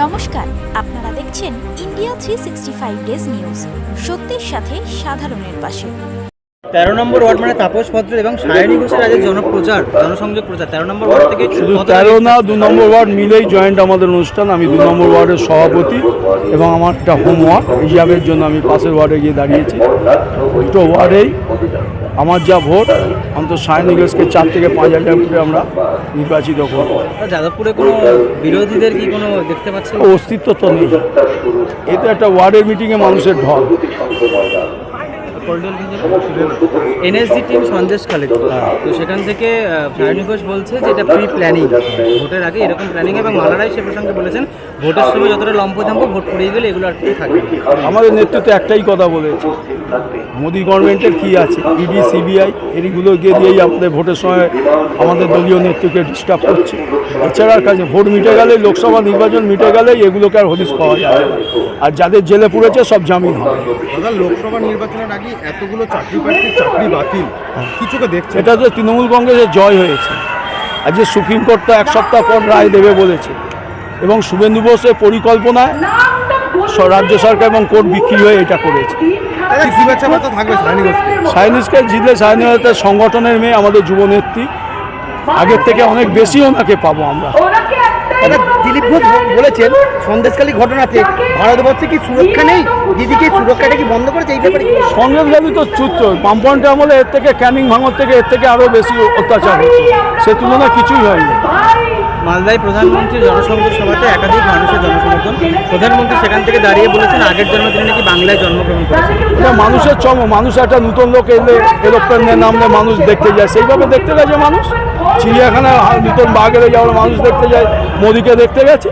নমস্কার, আপনারা দেখছেন ইন্ডিয়া 365 ডেজ নিউজ। সত্যের সাথে সাধারণের পাশে। 13 নম্বর ওয়ার্ড মানে তাপস ভদ্র এবং সায়নী ঘোষের আজকে জনসংযোগ প্রচার 13 নম্বর ওয়ার্ড থেকে শুধু 13 না 2 নম্বর ওয়ার্ড মিলেই জয়েন্ট আমাদের অনুষ্ঠান। আমি 2 নম্বর ওয়ার্ডের সভাপতি এবং আমার একটা হোমওয়ার্ক হিসাবের জন্য আমি পাশের ওয়ার্ডে গিয়ে দাঁড়িয়েছি। দুটো ওয়ার্ডেই আমার যা ভোট, অন্তত সায়নী ঘোষকে 4 থেকে 5 হাজার করে আমরা নির্বাচিত করব। যাদবপুরে কোনো বিরোধীদের কি কোনো দেখতে পাচ্ছেন? অস্তিত্ব তো নেই, এই তো একটা ওয়ার্ডের মিটিংয়ে মানুষের ঢল। এনএসজি টিম সন্দেশখালী, তো সেখান থেকে সায়নী ঘোষ বলছে যে এটা প্রি প্ল্যানিং, ভোটের আগে এরকম প্ল্যানিং, এবং মালারাই সে প্রসঙ্গে বলেছেন ভোটের সময় যতটা লম্পঝম্প ভোট পড়িয়ে গেলে এগুলো আর কিছু থাকবে না। আমাদের নেতৃত্ব একটাই কথা বলেছে, মোদি গভর্নমেন্টের কী আছে, ইডি সিবিআই এগুলোকে দিয়েই আমাদের ভোটের সময় আমাদের দলীয় নেতৃত্বকে ডিস্টার্ব করছে। এছাড়ার কাছে ভোট মিটে গেলে, লোকসভা নির্বাচন মিটে গেলেই এগুলোকে আর হদিশ পাওয়া যাবে না। আর যাদের জেলে পুড়েছে সব জামিন হবে। লোকসভা নির্বাচনের আগে এতগুলো চাকরি প্রার্থীর চাকরি বাতিল, কিছুকে দেখছে। এটা তো তৃণমূল কংগ্রেসের জয় হয়েছে। আজকে সুপ্রিম কোর্ট তো 1 সপ্তাহ পর রায় দেবে বলেছে, এবং শুভেন্দু বোসের পরিকল্পনায় রাজ্য সরকার এবং কোর্ট বিক্রি হয়ে এটা করেছে। সায়নীকে জিতলে সায়নী সংগঠনের মেয়ে, আমাদের যুবনেত্রী, আগের থেকে অনেক বেশি ওনাকে পাবো আমরা। দিলীপ ঘোষ বলেছেন সন্দেশখালী ঘটনাতে ভারতবর্ষে কি সুরক্ষা নেই, দিদিকে সুরক্ষাটা কি বন্ধ করেছে? এই ব্যাপারে সন্দেশখালী তো চুচ্চ, বামপন্থী আমলে এর থেকে ক্যানিং ভাঙর থেকে এর থেকে আরও বেশি অত্যাচার হচ্ছে, সে তুলনায় কিছুই হয়নি। মালদায় প্রধানমন্ত্রীর জনসংযোগ সভাতে একাধিক মানুষের জনসমর্থন, প্রধানমন্ত্রী সেখান থেকে দাঁড়িয়ে বলেছেন আগের জন্মে তিনি নাকি বাংলায় জন্মগ্রহণ করেছেন। এটা মানুষের মানুষ একটা নতুন লোক এলে এরোপ্লেনে নামলে মানুষ দেখতে যায়, সেইভাবে দেখতে গেছে মানুষ। চিড়িয়াখানায় নতুন বাঘ এলে যাওয়ার মানুষ দেখতে যায়, মোদিকে দেখতে গেছে।